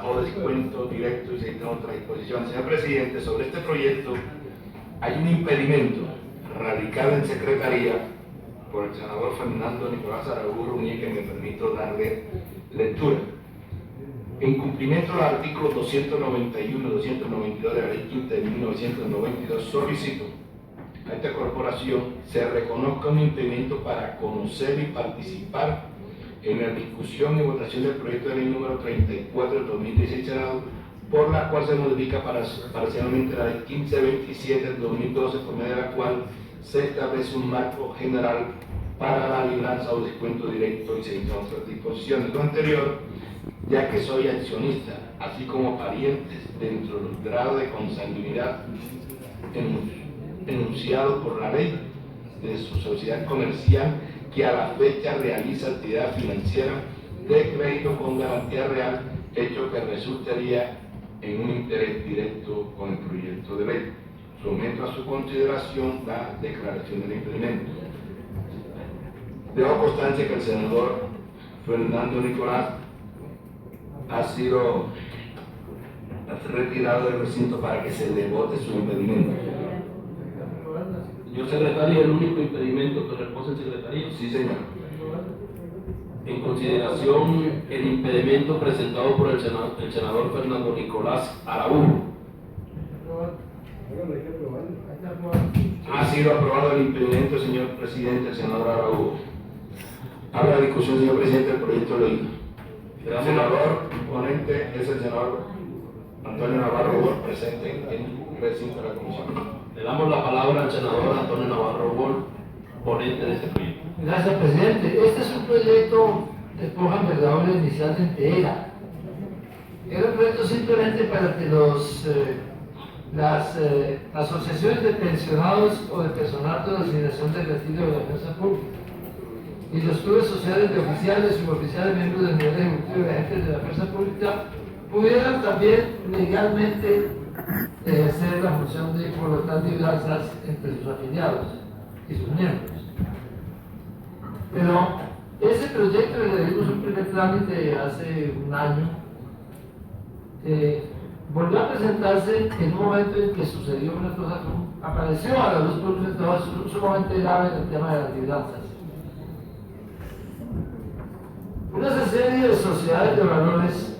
O descuento directo y se dictan otras disposiciones. Señor presidente, sobre este proyecto hay un impedimento radicado en secretaría por el senador Fernando Nicolás Araújo Ruñé, que me permito darle lectura. En cumplimiento al artículo 291 y 292 de la Ley 15 de 1992, solicito a esta corporación se reconozca un impedimento para conocer y participar en la discusión y votación del proyecto de ley número 34 del 2016 Senado, por la cual se modifica parcialmente la ley 1527 del 2012, por medio de la cual se establece un marco general para la libranza o descuento directo y se dictan otras disposiciones. Lo anterior, ya que soy accionista, así como parientes dentro del grado de consanguinidad enunciado por la ley de su sociedad comercial, que a la fecha realiza actividad financiera de crédito con garantía real, hecho que resultaría en un interés directo con el proyecto de ley. Someto a su consideración la declaración del impedimento. Dejo constancia que el senador Fernando Nicolás ha sido retirado del recinto para que se le vote su impedimento. Señor secretario, ¿el único impedimento que reposa el secretario? Sí, señor. En consideración el impedimento presentado por el senador Fernando Nicolás Araújo. Ha sido aprobado el impedimento, señor presidente, el senador Araújo. Abre la discusión, señor presidente, del proyecto de ley. El senador ponente es el senador Antonio Navarro Wall, presente en el recinto de la comisión. Le damos la palabra al senador Antonio Navarro Wall, ponente de este proyecto. Gracias, presidente. Este es un proyecto de escoja envergadura inicial de entera. Era un proyecto simplemente para que las asociaciones de pensionados o de personal de la asignación de retiro de la defensa pública y los clubes sociales de oficiales, suboficiales, miembros del nivel ejecutivo y agentes de la fuerza pública pudieran también legalmente ejercer la función de colocar libranzas entre sus afiliados y sus miembros. Pero ese proyecto le dimos un primer trámite hace un año, volvió a presentarse en un momento en que sucedió una cosa, apareció a la luz pública sumamente grave en el tema de las libranzas. Una serie de sociedades de valores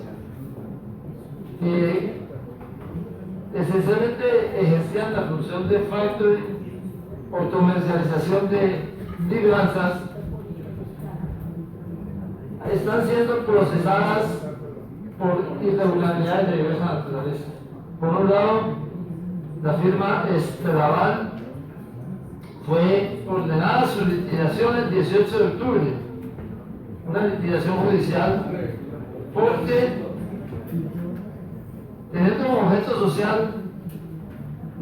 que esencialmente ejercían la función de factoring o comercialización de libranzas están siendo procesadas por irregularidades de diversa naturaleza. Por un lado, la firma Estraval fue ordenada su liquidación el 18 de octubre, una liquidación judicial, porque teniendo como objeto social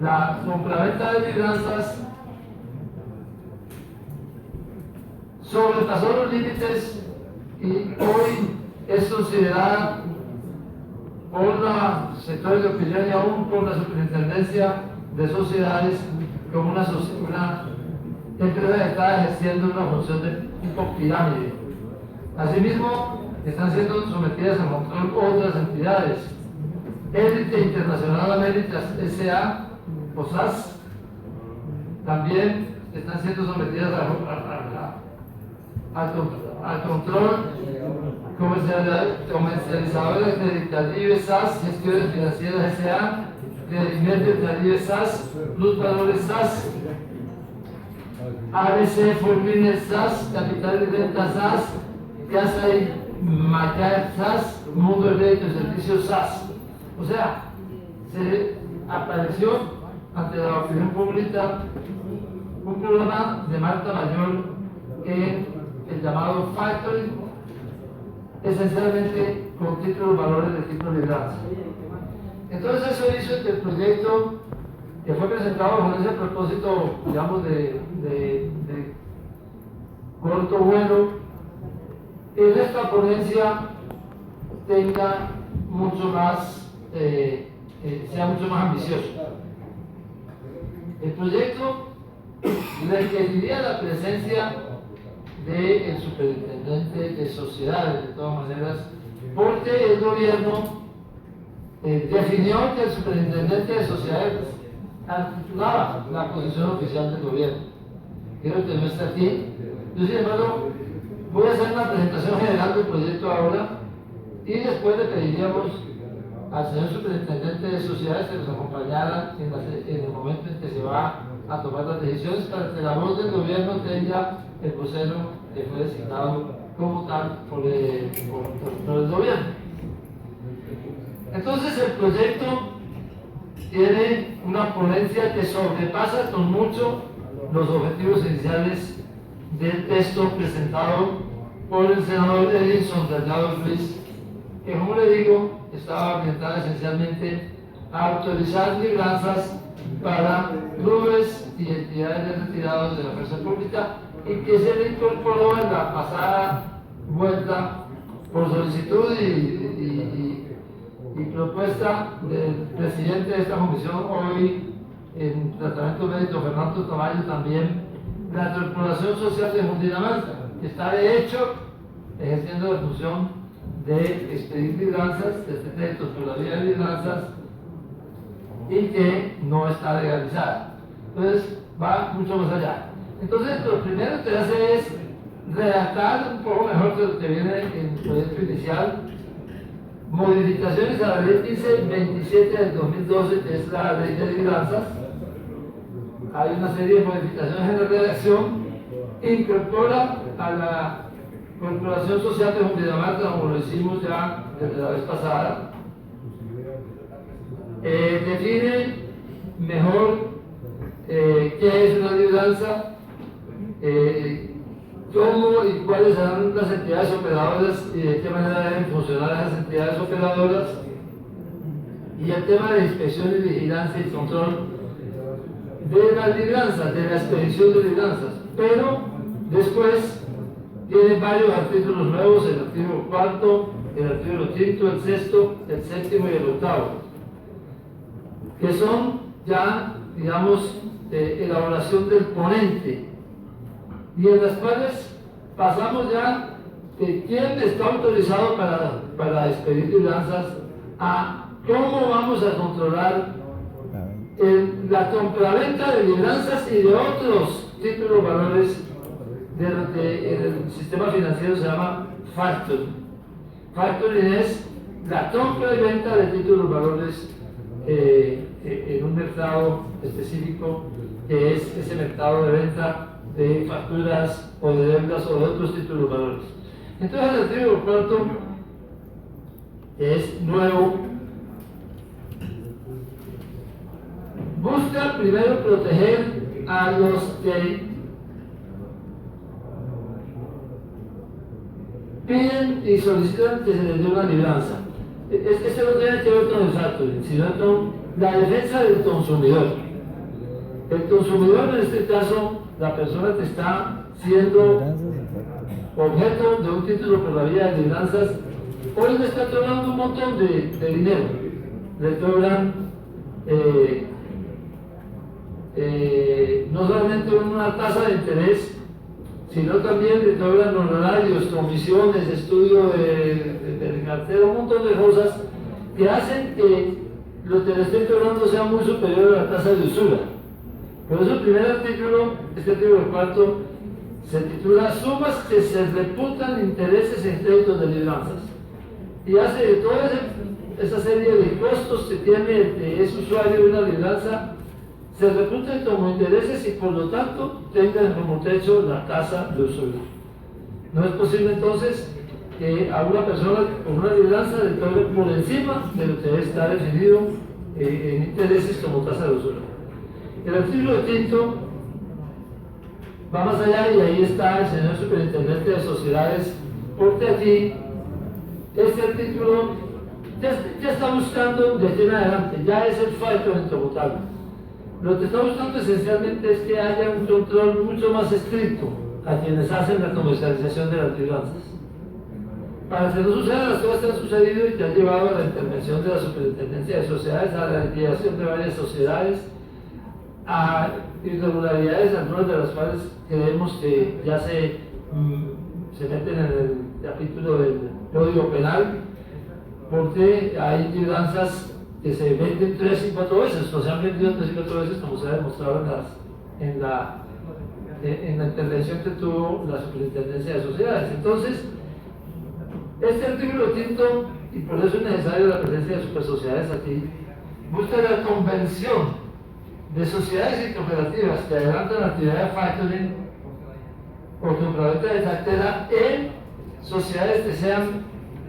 la compraventa de libranzas, sobrepasó los límites y hoy es considerada por los sectores de opinión y aún por la Superintendencia de Sociedades como una empresa que está ejerciendo una función de tipo pirámide. Asimismo, están siendo sometidas a control otras entidades. Élite Internacional Américas S.A. o SAS también están siendo sometidas al control. Comercializadores de Caribe SAS, Gestiones Financieras S.A., Credimiento Caribe SAS, Luz Valores SAS, ABC Formines SAS, Capital de Venta SAS, Casa y Macar SAS, Mundo de Crédito y Servicios SAS. O sea, se apareció ante la opinión pública un programa de marca mayor en el llamado factoring, esencialmente con títulos valores de tipo libranza. Entonces eso hizo que el proyecto que fue presentado con ese propósito, digamos, de corto vuelo, en esta ponencia tenga mucho más, sea mucho más ambicioso. El proyecto requeriría la presencia del superintendente de sociedades, de todas maneras, porque el gobierno definió que el superintendente de sociedades articulaba la posición oficial del gobierno. Creo que no está aquí. Yo, sin embargo, voy a hacer una presentación general del proyecto ahora y después le pediríamos al señor superintendente de sociedades que nos acompañara en el momento en que se va a tomar las decisiones para que la voz del gobierno tenga el vocero que fue designado como tal por el gobierno. Entonces el proyecto tiene una ponencia que sobrepasa con mucho los objetivos iniciales del texto presentado por el senador Edinson Delgado Ruiz, que, como le digo, estaba orientada esencialmente a autorizar libranzas para clubes y entidades de retirados de la fuerza pública, y que se le incorporó en la pasada vuelta por solicitud y propuesta del presidente de esta comisión, hoy en tratamiento médico, Fernando Tamayo, también la Corporación Social de Cundinamarca, que está de hecho ejerciendo la función de expedir libranzas, de este texto por la vía de libranzas, y que no está legalizada. Entonces va mucho más allá. Entonces lo primero que hace es redactar un poco mejor de lo que viene en el proyecto inicial, modificaciones a la ley 1527 del 2012, que es la ley de libranzas. Hay una serie de modificaciones en la redacción, incorpora a la Corporación Social de Cundinamarca, como lo hicimos ya desde la vez pasada, define mejor qué es una libranza, cómo y cuáles serán las entidades operadoras y de qué manera deben funcionar esas entidades operadoras, y el tema de inspección y vigilancia y control de las libranzas, de la expedición de libranzas. Pero después tiene varios artículos nuevos: el artículo 4, el artículo 5, el 6, el 7 y el 8, que son ya, digamos, elaboración del ponente, y en las cuales pasamos ya de quién está autorizado para expedir libranzas a cómo vamos a controlar la compraventa de libranzas y de otros títulos valores de lo que en el sistema financiero se llama factoring. Factoring es la compra y venta de títulos valores en un mercado específico, que es ese mercado de venta de facturas o de deudas o de otros títulos valores. Entonces el artículo 4 es nuevo. Busca primero proteger a los que piden y solicitan que se les dé una libranza. Esto no tiene que ver con el factoring, sino con la defensa del consumidor. El consumidor, en este caso, la persona que está siendo objeto de un título por la vía de libranzas, hoy le está cobrando un montón de dinero. Le cobran no solamente una tasa de interés, sino también le cobran honorarios, comisiones, estudio de cartera, un montón de cosas que hacen que lo que le estén cobrando sea muy superior a la tasa de usura. Por eso el primer artículo, este artículo 4, se titula Sumas que se reputan intereses en créditos de libranzas, y hace de toda esa serie de costos que tiene el que es usuario de una libranza se reputen como intereses y por lo tanto tengan como techo la tasa de usura. No es posible entonces que a una persona con una libranza le cobre por encima de lo que está definido en intereses como tasa de usura. El artículo 5 va más allá, y ahí está el señor superintendente de sociedades, porque aquí este artículo ya está buscando de aquí en adelante, ya es el factoring como tal. Lo que está buscando esencialmente es que haya un control mucho más estricto a quienes hacen la comercialización de las libranzas, para que no sucedan las cosas que han sucedido y que han llevado a la intervención de la superintendencia de sociedades, a la liquidación de varias sociedades, a irregularidades, algunas de las cuales creemos que ya se meten en el capítulo del Código Penal, porque hay libranzas que se venden 3 y 4 veces, o se han vendido 3 y 4 veces, como se ha demostrado en la intervención que tuvo la Superintendencia de Sociedades. Entonces, este artículo quinto, y por eso es necesaria la presencia de supersociedades aquí, busca la convención de sociedades y cooperativas que adelantan la actividad de factoring o compraventa de cartera en sociedades que sean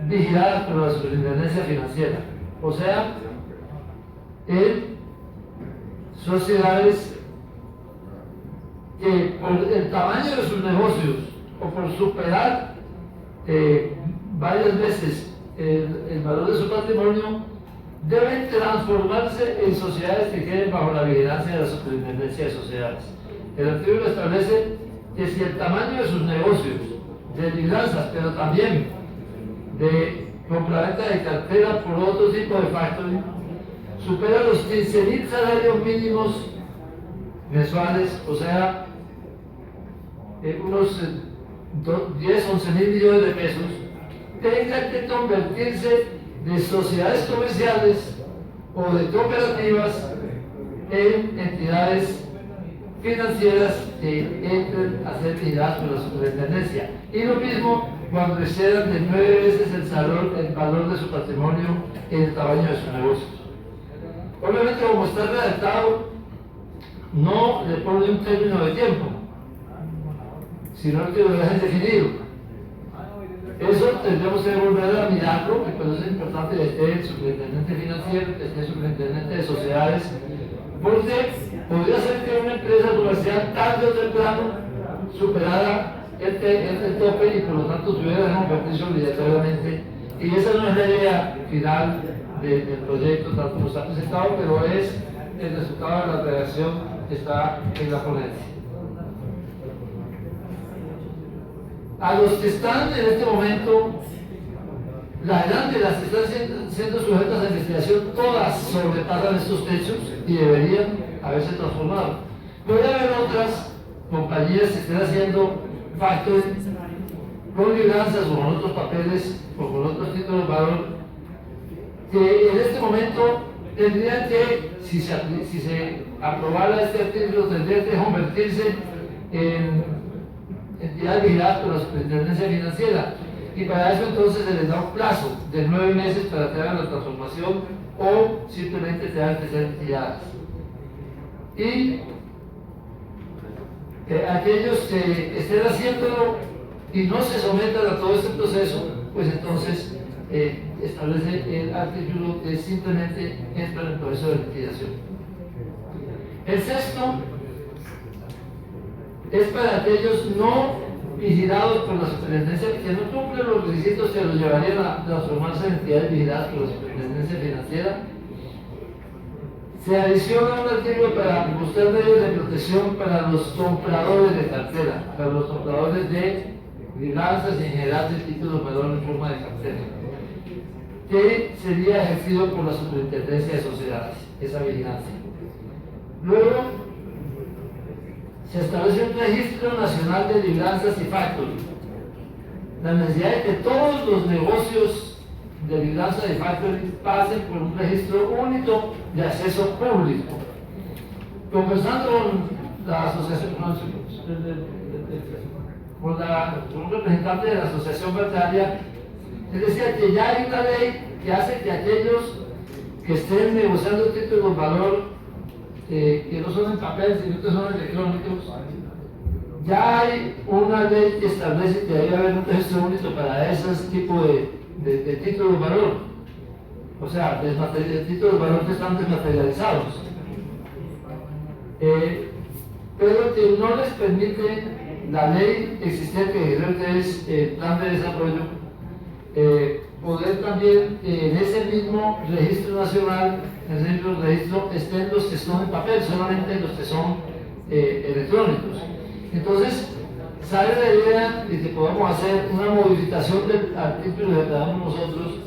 vigiladas por la Superintendencia Financiera, o sea, en sociedades que por el tamaño de sus negocios o por superar varias veces el valor de su patrimonio, deben transformarse en sociedades que queden bajo la vigilancia de la Superintendencia de Sociedades. El artículo establece que si el tamaño de sus negocios, de libranzas, pero también de compraventa de cartera por otro tipo de factoring, supera los 15.000 salarios mínimos mensuales, o sea, unos 10, 11.000 millones de pesos, tengan que convertirse de sociedades comerciales o de cooperativas en entidades financieras que entren a ser vigiladas por la Superintendencia. Y lo mismo cuando excedan de 9 veces el valor de su patrimonio y el tamaño de sus negocios. Obviamente, como está redactado, no le pone un término de tiempo, sino que lo deja indefinido. Eso tendremos que volver a mirarlo, y por eso es importante que esté el superintendente financiero, que esté el superintendente de sociedades, porque podría ser que una empresa comercial tarde o temprano superara este tope y por lo tanto tuviera que convertirse obligatoriamente, y esa no es la idea final del proyecto tal como está presentado, pero es el resultado de la redacción que está en la ponencia. A los que están en este momento, las grandes, las que están siendo sujetas a investigación, todas sobrepasan estos techos y deberían haberse transformado. Puede haber otras compañías que estén haciendo factoring con libranzas o con otros papeles o con otros títulos de valor, que en este momento tendrían que, si se aprobara este artículo, tendrían que convertirse en entidades vigiladas por la Superintendencia Financiera, y para eso entonces se les da un plazo de 9 meses para que hagan la transformación o simplemente tengan que ser entidades. Y aquellos que estén haciéndolo y no se sometan a todo este proceso, pues entonces establece el artículo que simplemente entra en el proceso de liquidación. El sexto es para aquellos no vigilados por la Superintendencia, que no cumplen los requisitos que los llevarían a transformarse en entidades vigiladas por la Superintendencia Financiera. Se adiciona un artículo para buscar medios de protección para los compradores de cartera, para los compradores de libranzas y en general de títulos de valor en forma de cartera, que sería ejercido por la Superintendencia de Sociedades, esa vigilancia. Luego, se establece un registro nacional de libranzas y factoring. La necesidad de que todos los negocios de libranza y factoring pasen por un registro único de acceso público. Conversando con la asociación, con un representante de la asociación bancaria, él decía que ya hay una ley que hace que aquellos que estén negociando títulos de valor que no son en papel, sino que son electrónicos, ya hay una ley que establece que debe haber un registro único para esos tipos de títulos de valor, o sea, títulos de valor que están desmaterializados, pero que no les permite la ley existente, que es el plan de desarrollo, poder también en ese mismo registro nacional, en ese mismo registro, estén los que son en papel, solamente los que son electrónicos. Entonces, sale la idea de que podamos hacer una modificación del artículo que damos nosotros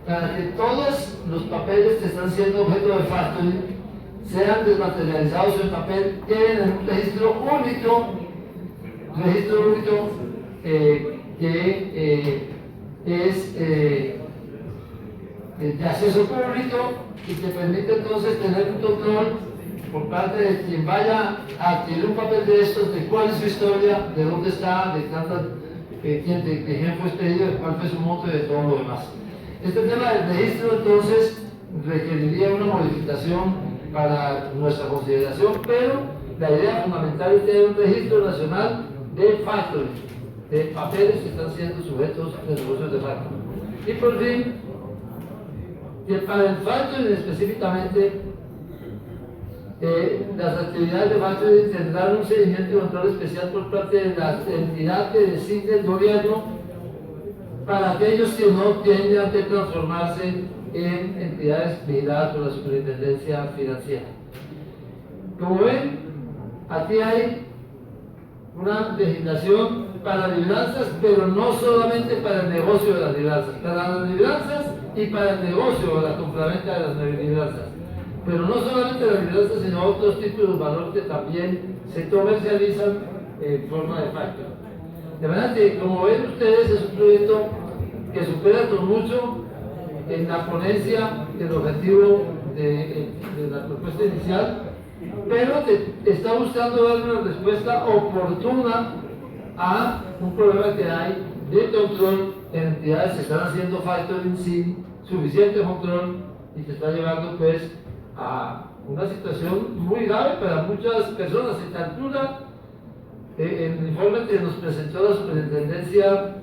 para que todos los papeles que están siendo objeto de factoring sean desmaterializados en papel, queden en un registro único que es de acceso público y que permite entonces tener un control por parte de quien vaya a adquirir un papel de estos, de cuál es su historia, de dónde está, de quién fue expedido, de cuál fue su monto y de todo lo demás. Este tema del registro entonces requeriría una modificación para nuestra consideración, pero la idea fundamental es tener un registro nacional de factoring, de papeles que están siendo sujetos de negocios de factoring. Y por fin, que para el factoring específicamente, las actividades de factoring tendrán un seguimiento y control especial por parte de la entidad que designe el gobierno para aquellos que no tengan que transformarse en entidades vigiladas por la Superintendencia Financiera. Como ven, aquí hay una legislación para libranzas, pero no solamente para el negocio de las libranzas, para las libranzas y para el negocio de la compraventa de las libranzas. Pero no solamente las libranzas, sino otros títulos de valor que también se comercializan en forma de factoring. De manera que, como ven ustedes, es un proyecto que supera con mucho en la ponencia el objetivo de la propuesta inicial, pero que está buscando dar una respuesta oportuna a un problema que hay de control en entidades que están haciendo factoring sin suficiente control y que está llevando pues a una situación muy grave para muchas personas. Se calcula en el informe que nos presentó la Superintendencia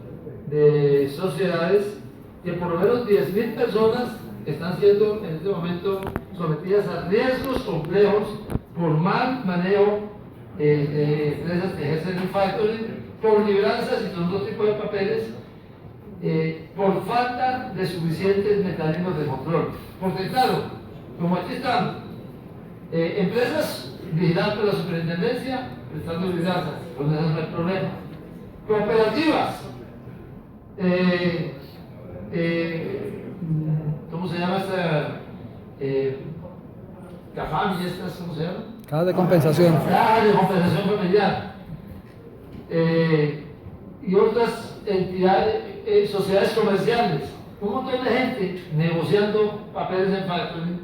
de Sociedades que por lo menos 10.000 personas están siendo en este momento sometidas a riesgos complejos por mal manejo de empresas que ejercen el factoring, por libranzas y otro tipo de papeles, por falta de suficientes mecanismos de control. Porque claro, como aquí están empresas vigiladas por la Superintendencia prestando libranzas, pues ese no es el problema. Cooperativas, ¿cómo se llama esta? CAFAM y estas, ¿cómo se llama? Caja de compensación. Caja de compensación familiar. Y otras entidades, sociedades comerciales, un montón de gente negociando papeles en factoring,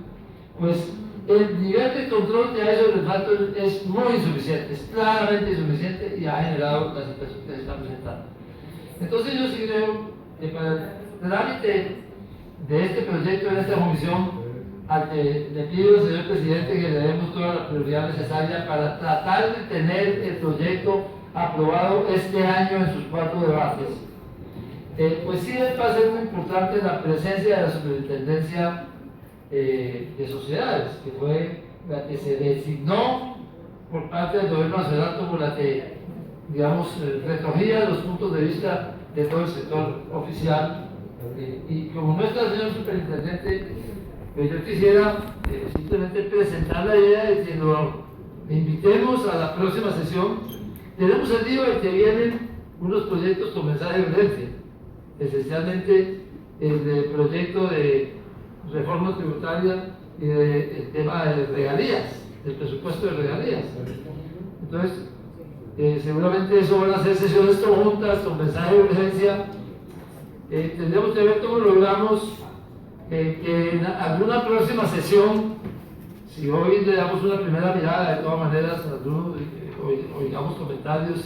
pues el nivel de control que hay sobre el factoring es muy insuficiente, es claramente insuficiente y ha generado la situación que se está presentando. Entonces yo sí creo que para el trámite de este proyecto en esta comisión, al que le pido al señor presidente que le demos toda la prioridad necesaria para tratar de tener el proyecto aprobado este año en sus 4 debates, pues sí va a ser muy importante la presencia de la Superintendencia de Sociedades, que fue la que se designó por parte del Gobierno Nacional como la que, digamos, recogía los puntos de vista de todo el sector oficial. Y como no está el señor Superintendente, pues yo quisiera simplemente presentar la idea de que lo invitemos a la próxima sentido tenemos el lío de que vienen unos proyectos con mensaje de urgencia, esencialmente el proyecto de reforma tributaria y el tema de regalías, del presupuesto de regalías. Entonces, seguramente eso van a ser sesiones conjuntas con mensaje de urgencia. Tendríamos que ver cómo logramos que en alguna próxima sesión, si hoy le damos una primera mirada, de todas maneras, oigamos comentarios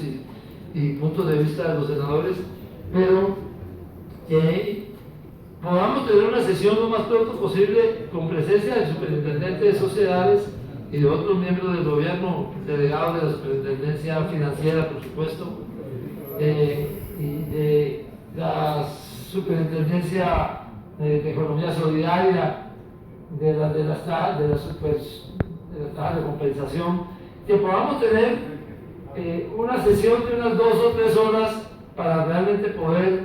y puntos de vista de los senadores, pero que podamos tener una sesión lo más pronto posible con presencia del Superintendente de Sociedades y de otros miembros del gobierno, delegados de la Superintendencia Financiera, por supuesto, y de la Superintendencia de Economía Solidaria, de las cajas de compensación, que podamos tener una sesión de unas 2 o 3 horas para realmente poder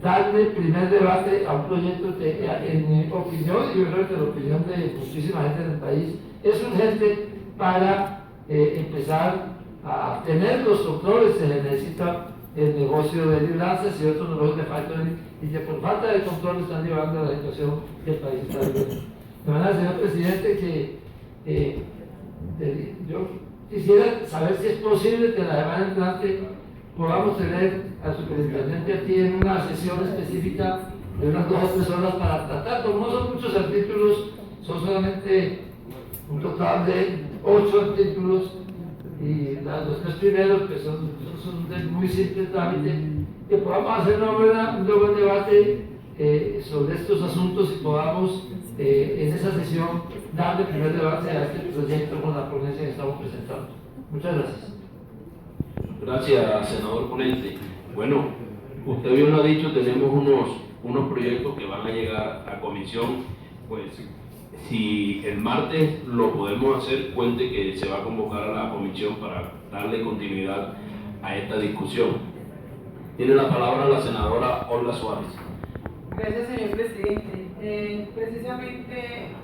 darle primer debate a un proyecto que, en mi opinión, y yo creo que la opinión de muchísima gente en el país, es urgente para empezar a tener los controles que se necesita el negocio de libranzas y otros negocios de factoring, y que por falta de control están llevando a la situación que el país está viviendo. De manera, señor presidente, que yo quisiera saber si es posible que la semana entrante podamos tener al superintendente aquí en una sesión específica de unas 2 o 3 horas para tratar. Como no son muchos artículos, son solamente un total de 8 artículos, y los 3 primeros que son de muy simple trámite, que podamos hacer un buen debate sobre estos asuntos y podamos en esa sesión darle primer debate a este proyecto con la ponencia que estamos presentando. Muchas gracias. Gracias, senador ponente. Bueno, usted bien lo ha dicho, tenemos unos proyectos que van a llegar a comisión. Pues si el martes lo podemos hacer, cuente que se va a convocar a la comisión para darle continuidad a esta discusión. Tiene la palabra la senadora Olga Suárez. Gracias, señor presidente. Precisamente,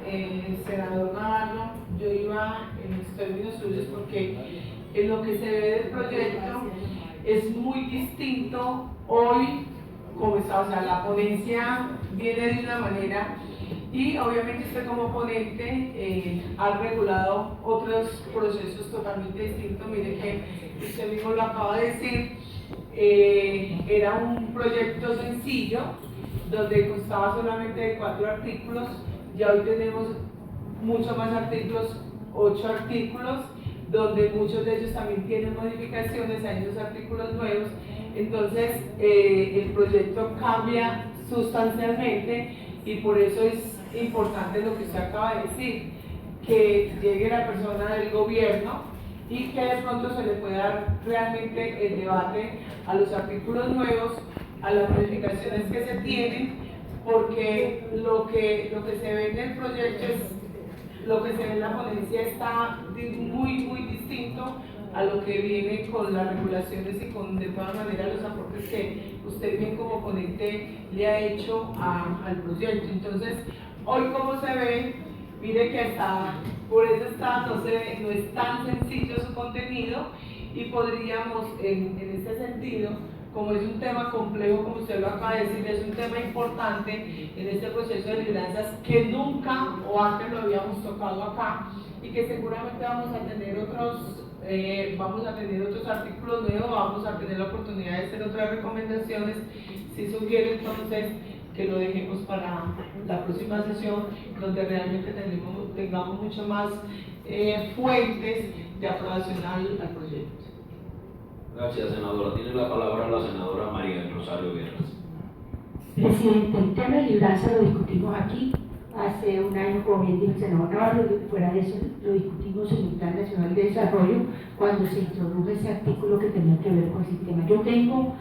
senador Navarro, yo iba en los términos suyos porque en lo que se ve del proyecto es muy distinto hoy como está, o sea, la ponencia viene de una manera y obviamente usted como ponente ha regulado otros procesos totalmente distintos. Mire que usted mismo lo acaba de decir, era un proyecto sencillo donde constaba solamente de 4 artículos, ya hoy tenemos muchos más artículos, 8 artículos, donde muchos de ellos también tienen modificaciones, hay unos artículos nuevos. Entonces el proyecto cambia sustancialmente y por eso es importante lo que usted acaba de decir, que llegue la persona del gobierno y que de pronto se le pueda dar realmente el debate a los artículos nuevos, a las modificaciones que se tienen, porque lo que se ve en el proyecto es, lo que se ve en la ponencia está muy distinto a lo que viene con las regulaciones y con de todas maneras los aportes que usted bien como ponente le ha hecho al proyecto. Entonces, hoy como se ve, mire que hasta por eso no es tan sencillo su contenido y podríamos en este sentido, como es un tema complejo, como usted lo acaba de decir, es un tema importante en este proceso de lideranzas que nunca o antes lo habíamos tocado acá y que seguramente vamos a tener otros artículos nuevos, vamos a tener la oportunidad de hacer otras recomendaciones. Si sugiero entonces que lo dejemos para la próxima sesión, donde realmente tengamos mucho más fuentes de aprobación al proyecto. Gracias, senadora. Tiene la palabra la senadora María del Rosario Guerras. Presidente, el tema de libranza lo discutimos aquí hace un año, como bien dijo el senador Navarro, fuera de eso lo discutimos en el Plan Nacional de Desarrollo cuando se introdujo ese artículo que tenía que ver con el sistema. Yo tengo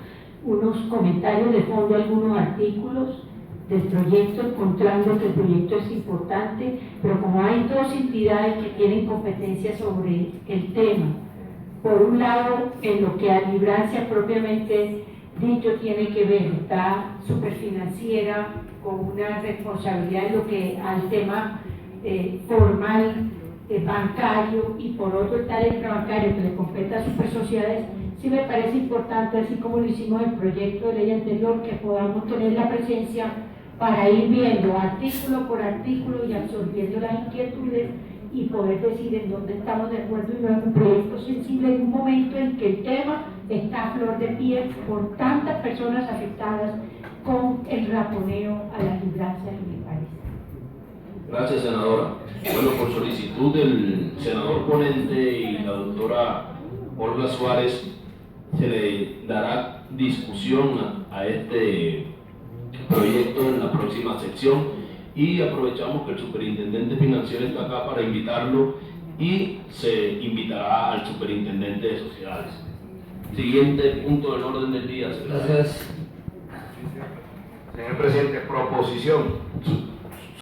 unos comentarios de fondo, algunos artículos del proyecto, encontrando que el proyecto es importante, pero como hay 2 entidades que tienen competencia sobre el tema, por un lado, en lo que a librancia propiamente dicho tiene que ver, está Superfinanciera con una responsabilidad en lo que al tema formal bancario, y por otro está el extrabancario que le compete a Supersociedades. Sí me parece importante, así como lo hicimos en el proyecto de ley anterior, que podamos tener la presencia para ir viendo artículo por artículo y absorbiendo las inquietudes y poder decir en dónde estamos de acuerdo, y no es un proyecto sensible en un momento en que el tema está a flor de piel por tantas personas afectadas con el raponeo a las librancias en el país. Gracias, senadora. Bueno, por solicitud del senador ponente y la doctora Olga Suárez, se le dará discusión a este proyecto en la próxima sección, y aprovechamos que el superintendente financiero está acá para invitarlo y se invitará al superintendente de sociedades. Siguiente punto del orden del día. Gracias. Señor presidente, proposición